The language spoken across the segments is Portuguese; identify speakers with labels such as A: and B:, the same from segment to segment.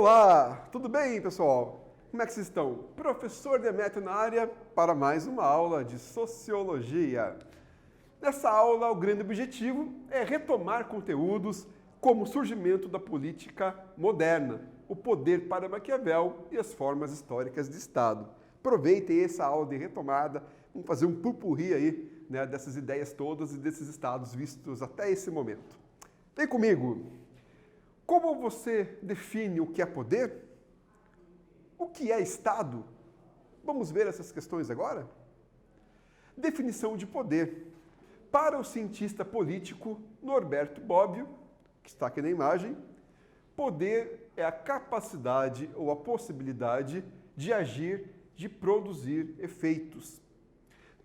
A: Olá, tudo bem, pessoal? Como é que vocês estão? Professor Demétrio na área para mais uma aula de Sociologia. Nessa aula, o grande objetivo é retomar conteúdos como o surgimento da política moderna, o poder para Maquiavel e as formas históricas de Estado. Aproveitem essa aula de retomada, vamos fazer um pupurri aí, né, dessas ideias todas e desses estados vistos até esse momento. Vem comigo! Como você define o que é poder? O que é Estado? Vamos ver essas questões agora? Definição de poder. Para o cientista político Norberto Bobbio, que está aqui na imagem, poder é a capacidade ou a possibilidade de agir, de produzir efeitos.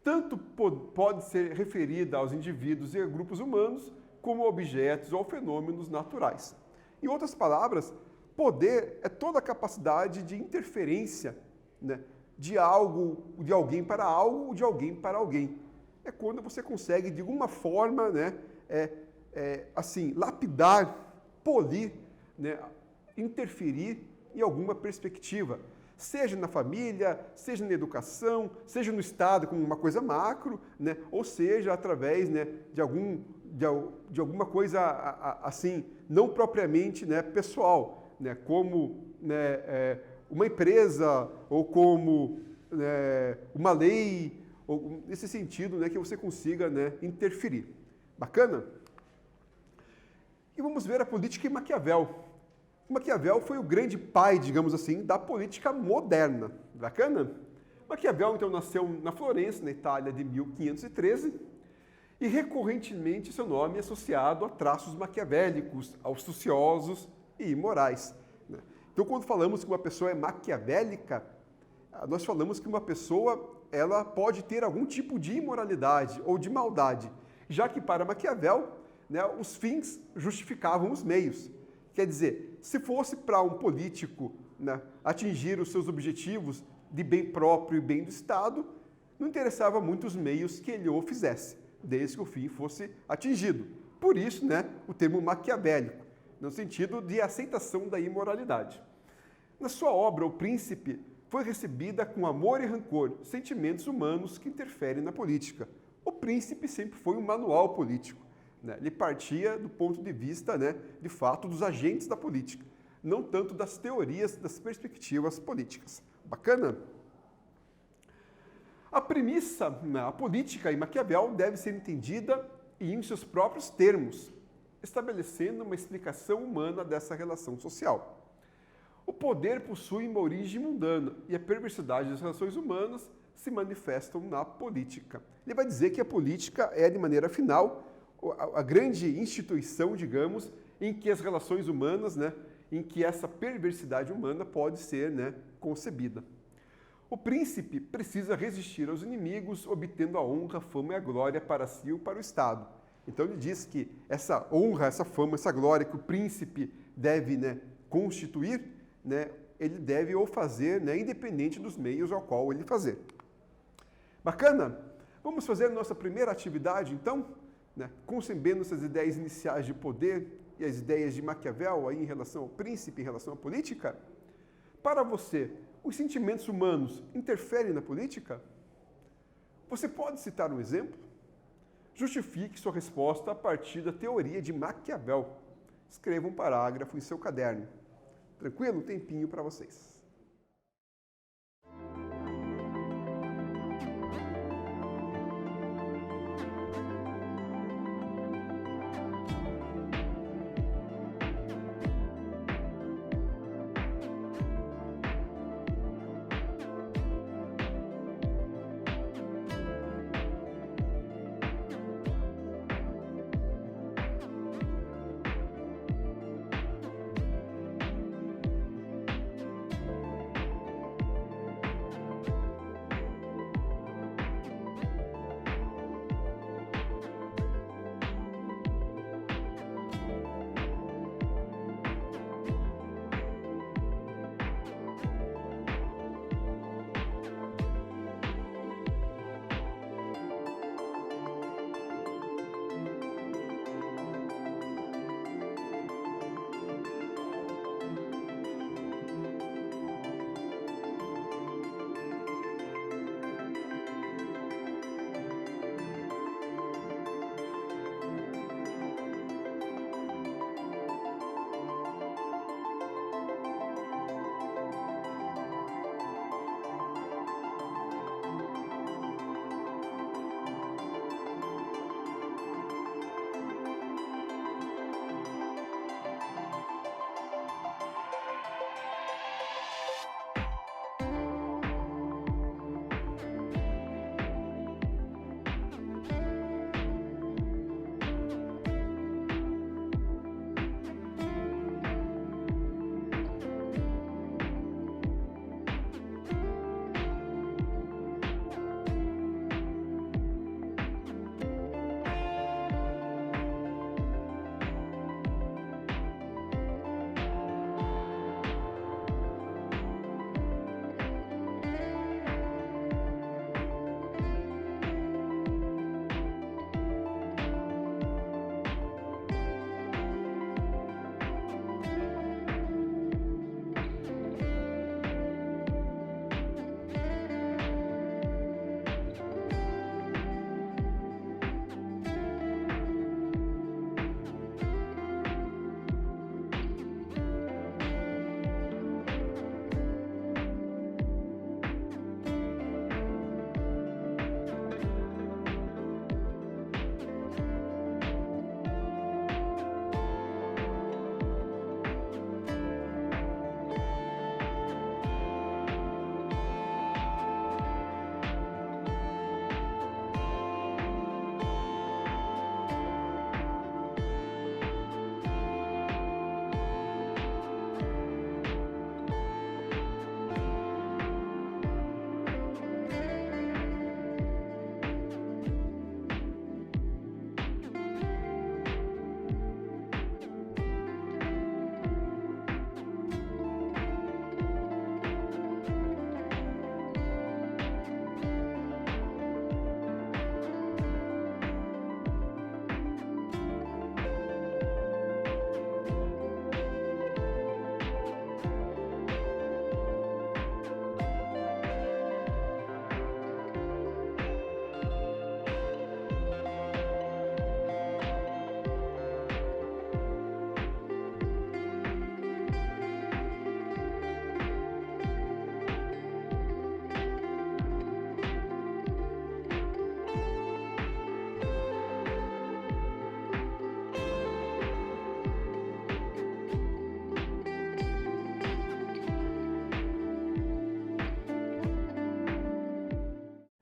A: Tanto pode ser referida aos indivíduos e a grupos humanos, como a objetos ou fenômenos naturais. Em outras palavras, poder é toda a capacidade de interferência, né, de alguém para algo, de alguém para alguém. É quando você consegue, de alguma forma, né, lapidar, polir, né, interferir em alguma perspectiva. Seja na família, seja na educação, seja no Estado como uma coisa macro, né, ou seja através, né, de alguma coisa assim, não propriamente, né, pessoal, né, como, né, uma empresa ou como, né, uma lei, ou nesse sentido, né, que você consiga, né, interferir. Bacana? E vamos ver a política em Maquiavel. Maquiavel foi o grande pai, digamos assim, da política moderna. Bacana? Maquiavel, então, nasceu na Florença, na Itália, de 1513, e recorrentemente seu nome é associado a traços maquiavélicos, auspiciosos e imorais. Então, quando falamos que uma pessoa é maquiavélica, nós falamos que uma pessoa ela pode ter algum tipo de imoralidade ou de maldade, já que para Maquiavel, né, os fins justificavam os meios. Quer dizer, se fosse para um político, né, atingir os seus objetivos de bem próprio e bem do Estado, não interessava muito os meios que ele o fizesse, desde que o fim fosse atingido. Por isso, né, o termo maquiavélico, no sentido de aceitação da imoralidade. Na sua obra, O Príncipe foi recebida com amor e rancor, sentimentos humanos que interferem na política. O Príncipe sempre foi um manual político. Ele partia do ponto de vista, né, de fato, dos agentes da política, não tanto das teorias, das perspectivas políticas. Bacana? A premissa na política em Maquiavel deve ser entendida em seus próprios termos, estabelecendo uma explicação humana dessa relação social. O poder possui uma origem mundana e a perversidade das relações humanas se manifestam na política. Ele vai dizer que a política é, de maneira final, a grande instituição, digamos, em que as relações humanas, né, em que essa perversidade humana pode ser, né, concebida. O príncipe precisa resistir aos inimigos, obtendo a honra, a fama e a glória para si ou para o Estado. Então ele diz que essa honra, essa fama, essa glória que o príncipe deve, né, constituir, né, ele deve ou fazer, né, independente dos meios ao qual ele fazer. Bacana? Vamos fazer a nossa primeira atividade, então? Né, concebendo essas ideias iniciais de poder e as ideias de Maquiavel aí em relação ao príncipe, em relação à política. Para você, os sentimentos humanos interferem na política? Você pode citar um exemplo? Justifique sua resposta a partir da teoria de Maquiavel. Escreva um parágrafo em seu caderno. Tranquilo? Um tempinho para vocês.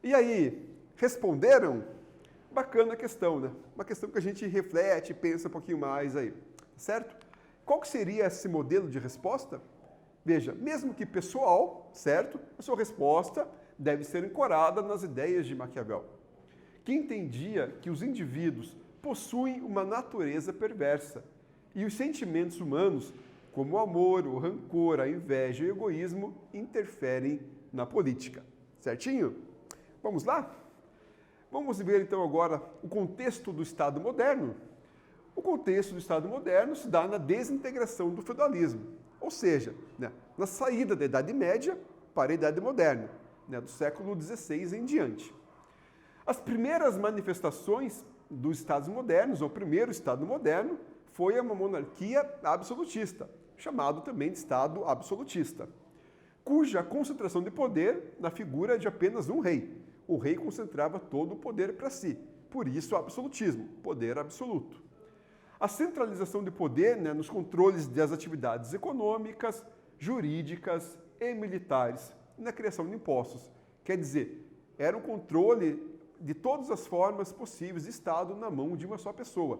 A: E aí, responderam? Bacana a questão, né? Uma questão que a gente reflete, pensa um pouquinho mais aí, certo? Qual que seria esse modelo de resposta? Veja, mesmo que pessoal, certo? A sua resposta deve ser ancorada nas ideias de Maquiavel, que entendia que os indivíduos possuem uma natureza perversa e os sentimentos humanos, como o amor, o rancor, a inveja e o egoísmo, interferem na política. Certinho? Vamos lá? Vamos ver então agora o contexto do Estado moderno. O contexto do Estado moderno se dá na desintegração do feudalismo, ou seja, né, na saída da Idade Média para a Idade Moderna, né, do século XVI em diante. As primeiras manifestações dos Estados modernos, ou o primeiro Estado moderno, foi uma monarquia absolutista, chamado também de Estado absolutista, cuja concentração de poder na figura de apenas um rei. O rei concentrava todo o poder para si, por isso o absolutismo, poder absoluto. A centralização de poder, né, nos controles das atividades econômicas, jurídicas e militares, e na criação de impostos. Quer dizer, era um controle de todas as formas possíveis de Estado na mão de uma só pessoa.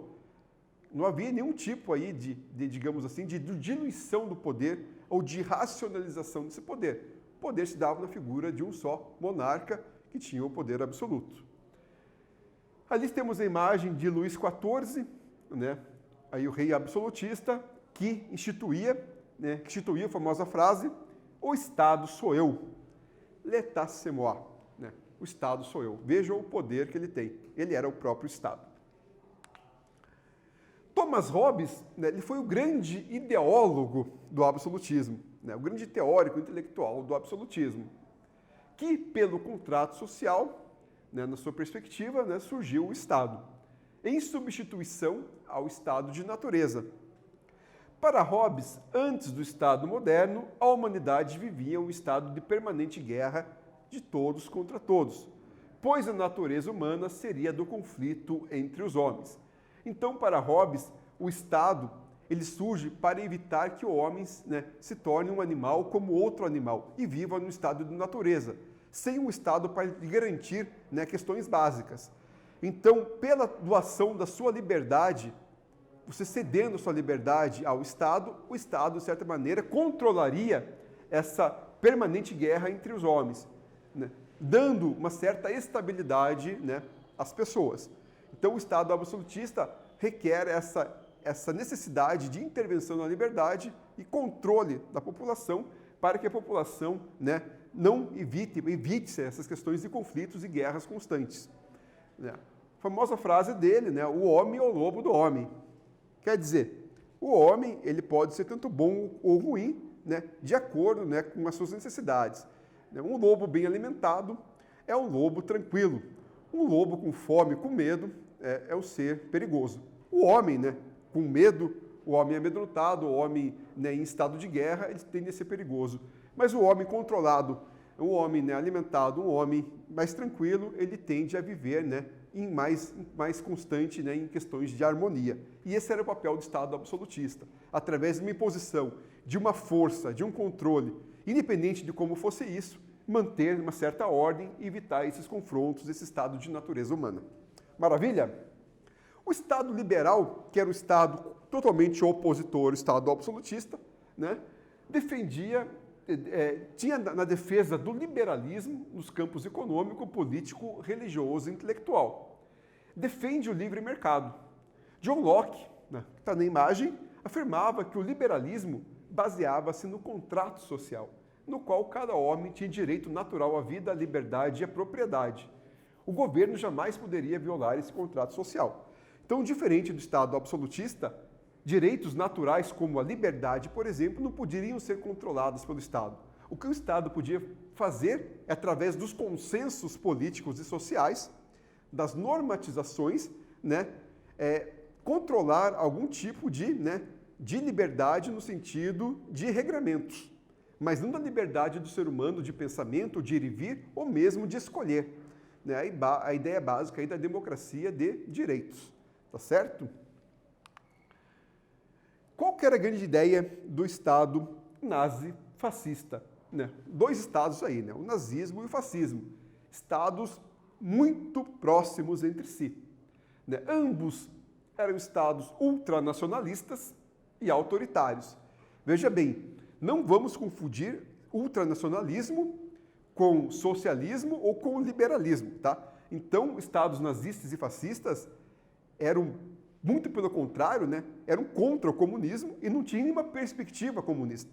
A: Não havia nenhum tipo aí digamos assim, de diluição do poder ou de racionalização desse poder. O poder se dava na figura de um só monarca que tinha o poder absoluto. Ali temos a imagem de Luís XIV, né? Aí o rei absolutista que instituía a famosa frase: o Estado sou eu, l'état c'est moi, né? O Estado sou eu. Vejam o poder que ele tem. Ele era o próprio Estado. Thomas Hobbes, né, ele foi o grande ideólogo do absolutismo, né, o grande teórico intelectual do absolutismo, que pelo contrato social, né, na sua perspectiva, né, surgiu o Estado, em substituição ao estado de natureza. Para Hobbes, antes do Estado moderno, a humanidade vivia um estado de permanente guerra de todos contra todos, pois a natureza humana seria do conflito entre os homens. Então, para Hobbes, o Estado ele surge para evitar que o homem, né, se torne um animal como outro animal e viva no estado de natureza, sem um Estado para garantir, né, questões básicas. Então, pela doação da sua liberdade, você cedendo sua liberdade ao Estado, o Estado, de certa maneira, controlaria essa permanente guerra entre os homens, né, dando uma certa estabilidade, né, às pessoas. Então, o Estado absolutista requer essa necessidade de intervenção na liberdade e controle da população para que a população, né, não evite essas questões de conflitos e guerras constantes. A famosa frase dele, né, o homem é o lobo do homem. Quer dizer, o homem ele pode ser tanto bom ou ruim, né, de acordo, né, com as suas necessidades. Um lobo bem alimentado é um lobo tranquilo. Um lobo com fome, com medo, é um ser perigoso. O homem, né, com medo, o homem amedrontado, o homem, né, em estado de guerra, ele tende a ser perigoso. Mas o homem controlado, um homem, né, alimentado, um homem mais tranquilo, ele tende a viver, né, em mais constante, né, em questões de harmonia. E esse era o papel do Estado absolutista, através de uma imposição, de uma força, de um controle, independente de como fosse isso, manter uma certa ordem e evitar esses confrontos, esse estado de natureza humana. Maravilha? O Estado liberal, que era o Estado totalmente opositor ao Estado absolutista, né, defendia, tinha na defesa do liberalismo nos campos econômico, político, religioso e intelectual. Defende o livre mercado. John Locke, né, que está na imagem, afirmava que o liberalismo baseava-se no contrato social, no qual cada homem tinha direito natural à vida, à liberdade e à propriedade. O governo jamais poderia violar esse contrato social. Então, diferente do Estado absolutista, direitos naturais como a liberdade, por exemplo, não poderiam ser controlados pelo Estado. O que o Estado podia fazer é, através dos consensos políticos e sociais, das normatizações, né, controlar algum tipo de liberdade no sentido de regramentos, mas não da liberdade do ser humano de pensamento, de ir e vir, ou mesmo de escolher. Né? A ideia básica aí da democracia de direitos. Tá certo? Qual que era a grande ideia do Estado nazi-fascista? Né? Dois estados aí, né? O nazismo e o fascismo. estados muito próximos entre si. Né? Ambos eram estados ultranacionalistas e autoritários. Veja bem, não vamos confundir ultranacionalismo com socialismo ou com liberalismo, tá? Então, estados nazistas e fascistas eram, muito pelo contrário, né, eram contra o comunismo e não tinham nenhuma perspectiva comunista.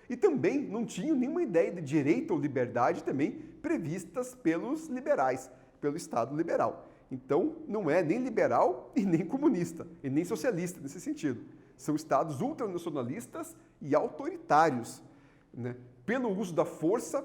A: E também não tinham nenhuma ideia de direito ou liberdade também previstas pelos liberais, pelo Estado liberal. Então, não é nem liberal e nem comunista, e nem socialista nesse sentido. São estados ultranacionalistas e autoritários. Né? Pelo uso da força,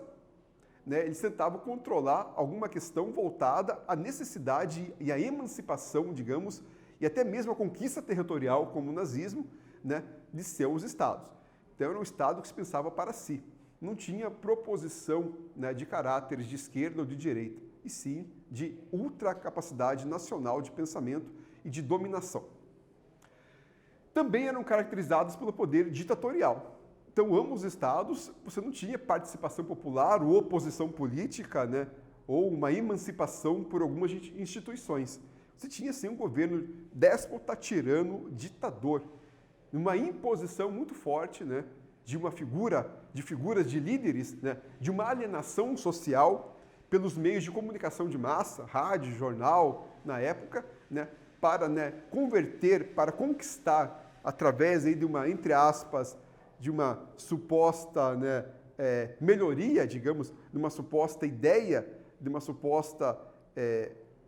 A: né, eles tentavam controlar alguma questão voltada à necessidade e à emancipação, digamos, e até mesmo a conquista territorial, como o nazismo, né, de seus estados. Então, era um estado que se pensava para si. Não tinha proposição, né, de caráteres de esquerda ou de direita, e sim de ultracapacidade nacional de pensamento e de dominação. Também eram caracterizados pelo poder ditatorial. Então, ambos os estados, você não tinha participação popular ou oposição política, né, ou uma emancipação por algumas instituições. Você tinha, sim, um governo déspota, tirano, ditador. Uma imposição muito forte, né, de figuras de líderes, né, de uma alienação social pelos meios de comunicação de massa, rádio, jornal, na época, né, para, né, para conquistar, através aí de uma, entre aspas, de uma suposta, né, melhoria, digamos, de uma suposta ideia, de uma suposta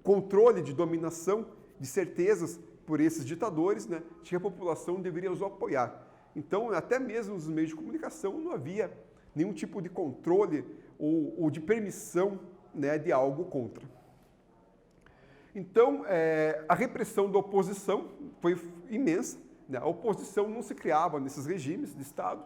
A: controle de dominação, de certezas por esses ditadores, né, de que a população deveria os apoiar. Então, até mesmo nos meios de comunicação não havia nenhum tipo de controle ou de permissão, né, de algo contra. Então, a repressão da oposição foi imensa. Né? A oposição não se criava nesses regimes de Estado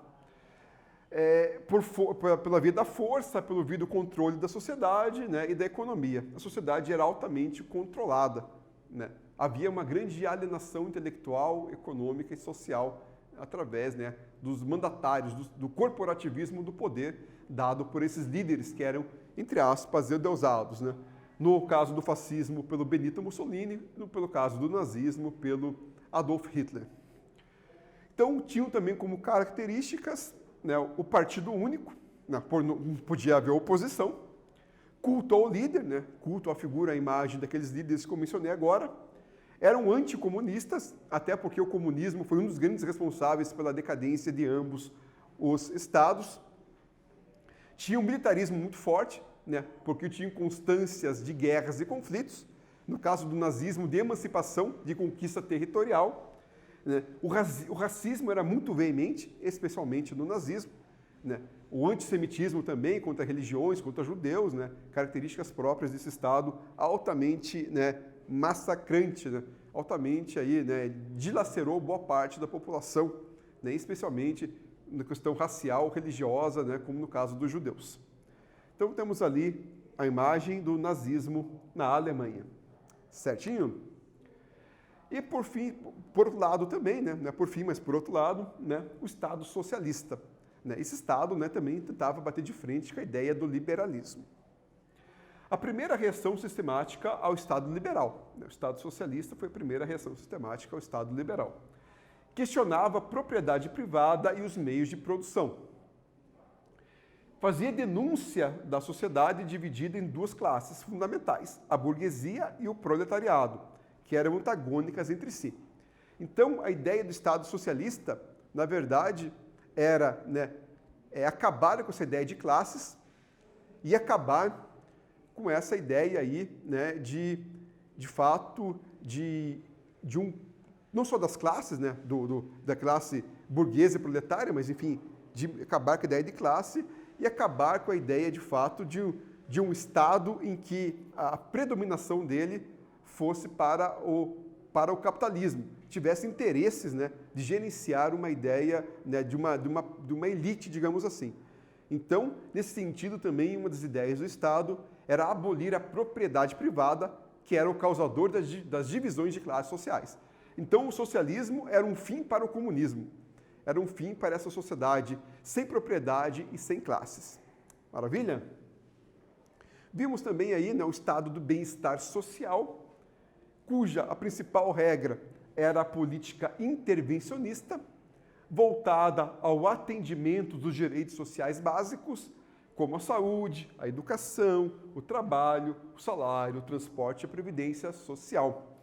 A: pela via da força, pelo via do controle da sociedade, né, e da economia. A sociedade era altamente controlada. Né? Havia uma grande alienação intelectual, econômica e social através, né, dos mandatários, do corporativismo do poder dado por esses líderes que eram, entre aspas, endeusados. Né? No caso do fascismo, pelo Benito Mussolini, pelo caso do nazismo, pelo Adolf Hitler. Então, tinham também como características, né, o partido único, né, não podia haver oposição, culto ao líder, né, culto à figura, à imagem daqueles líderes que eu mencionei agora, eram anticomunistas, até porque o comunismo foi um dos grandes responsáveis pela decadência de ambos os estados. Tinha um militarismo muito forte, né, porque tinham constâncias de guerras e conflitos, no caso do nazismo, de emancipação, de conquista territorial. Né. O racismo era muito veemente, especialmente no nazismo. Né. O antissemitismo também, contra religiões, contra judeus, né, características próprias desse Estado altamente, né, massacrante, né, altamente aí, né, dilacerou boa parte da população, né, especialmente na questão racial, religiosa, né, como no caso dos judeus. Então temos ali a imagem do nazismo na Alemanha. Certinho? E por fim, por outro lado também, né, não é por fim, mas por outro lado, né, o Estado socialista. Né, esse Estado, né, também tentava bater de frente com a ideia do liberalismo. A primeira reação sistemática ao Estado liberal. O Estado socialista foi a primeira reação sistemática ao Estado liberal. Questionava a propriedade privada e os meios de produção. Fazia denúncia da sociedade dividida em duas classes fundamentais, a burguesia e o proletariado, que eram antagônicas entre si. Então, a ideia do Estado socialista, na verdade, era, né, acabar com essa ideia de classes e acabar com essa ideia aí, né, de fato, não só das classes, né, da classe burguesa e proletária, mas, enfim, de acabar com a ideia de classe e acabar com a ideia, de fato, de um Estado em que a predominação dele fosse para o capitalismo, tivesse interesses, né, de gerenciar uma ideia, né, de uma elite, digamos assim. Então, nesse sentido, também, uma das ideias do Estado era abolir a propriedade privada, que era o causador das divisões de classes sociais. Então, o socialismo era um fim para o comunismo. Era um fim para essa sociedade sem propriedade e sem classes. Maravilha? Vimos também aí, né, o estado do bem-estar social, cuja a principal regra era a política intervencionista, voltada ao atendimento dos direitos sociais básicos, como a saúde, a educação, o trabalho, o salário, o transporte e a previdência social.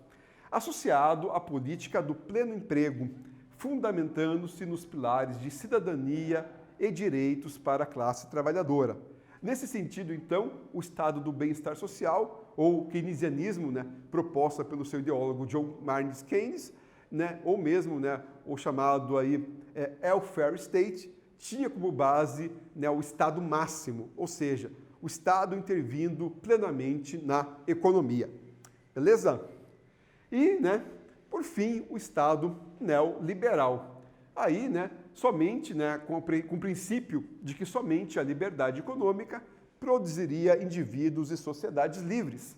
A: Associado à política do pleno emprego, fundamentando-se nos pilares de cidadania e direitos para a classe trabalhadora. Nesse sentido, então, o estado do bem-estar social, ou o keynesianismo, né, proposta pelo seu ideólogo John Maynard Keynes, né, ou mesmo, né, o chamado aí welfare state, tinha como base, né, o estado máximo, ou seja, o estado intervindo plenamente na economia. Beleza? E, né, por fim, o estado neoliberal. Aí, né, somente, né, com o princípio de que somente a liberdade econômica produziria indivíduos e sociedades livres.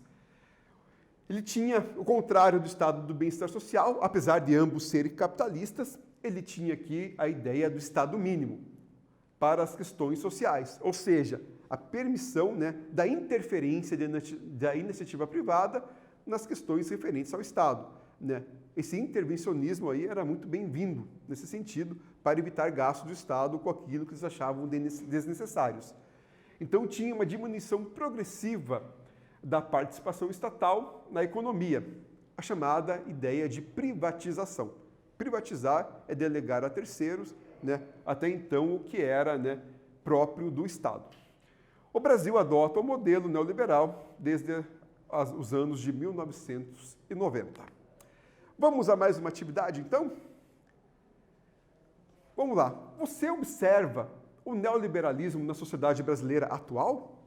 A: Ele tinha o contrário do estado do bem-estar social, apesar de ambos serem capitalistas, ele tinha aqui a ideia do estado mínimo para as questões sociais, ou seja, a permissão, né, da interferência da iniciativa privada nas questões referentes ao Estado, né? Esse intervencionismo aí era muito bem-vindo nesse sentido, para evitar gastos do Estado com aquilo que eles achavam desnecessários. Então tinha uma diminuição progressiva da participação estatal na economia, a chamada ideia de privatização. Privatizar é delegar a terceiros, né, até então o que era, né, próprio do Estado. O Brasil adota o modelo neoliberal desde os anos de 1990. Vamos a mais uma atividade, então? Vamos lá. Você observa o neoliberalismo na sociedade brasileira atual?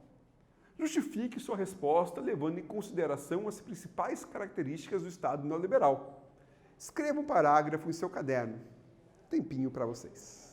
A: Justifique sua resposta levando em consideração as principais características do Estado neoliberal. Escreva um parágrafo em seu caderno. Tempinho para vocês.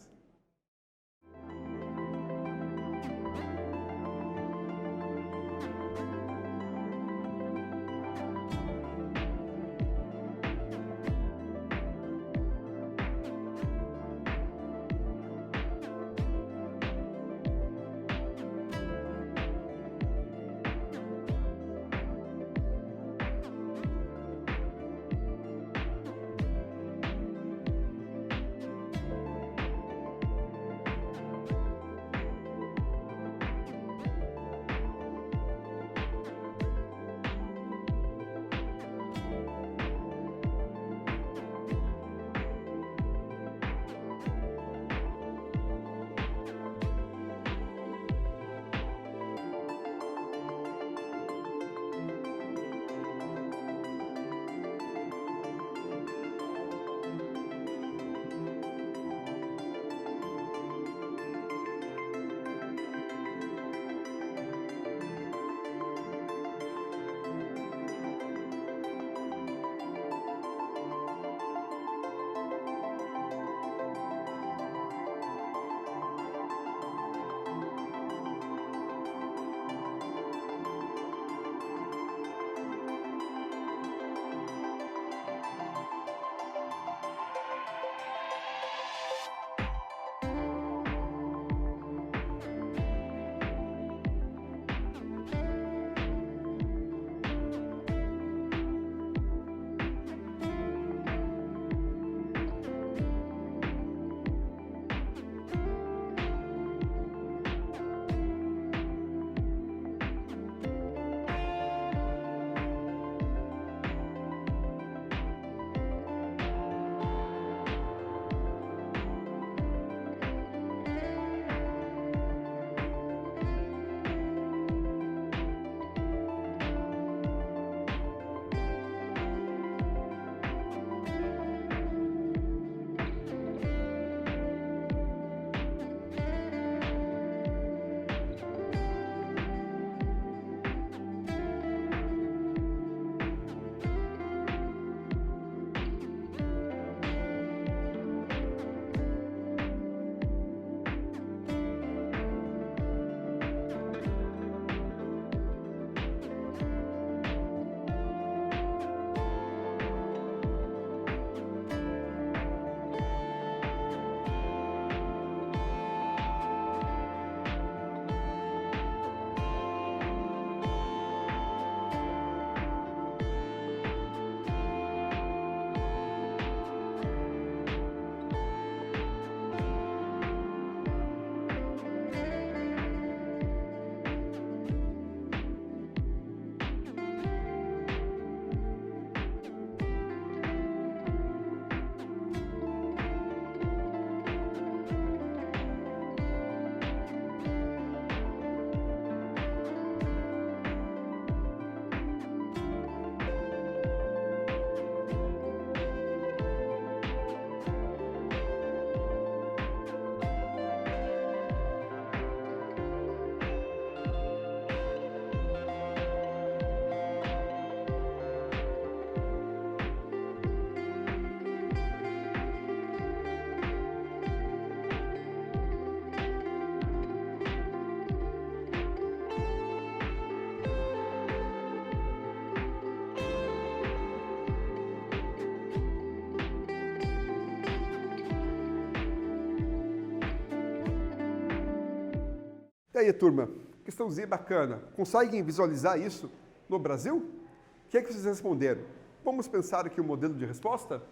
A: E aí, turma, questãozinha bacana. Conseguem visualizar isso no Brasil? O que é que vocês responderam? Vamos pensar aqui o modelo de resposta?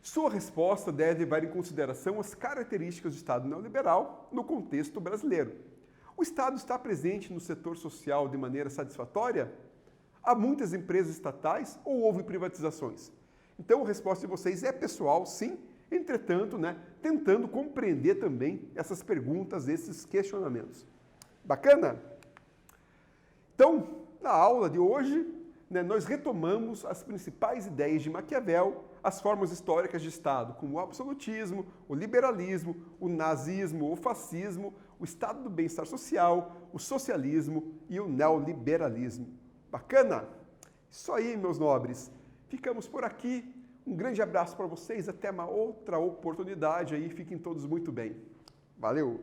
A: Sua resposta deve levar em consideração as características do Estado neoliberal no contexto brasileiro. O Estado está presente no setor social de maneira satisfatória? Há muitas empresas estatais ou houve privatizações? Então, a resposta de vocês é pessoal, sim. Entretanto, tentando compreender também essas perguntas, esses questionamentos. Bacana? Então, na aula de hoje, nós retomamos as principais ideias de Maquiavel, as formas históricas de Estado, como o absolutismo, o liberalismo, o nazismo, o fascismo, o estado do bem-estar social, o socialismo e o neoliberalismo. Bacana? Isso aí, meus nobres. Ficamos por aqui. Um grande abraço para vocês. Até uma outra oportunidade aí. Fiquem todos muito bem. Valeu!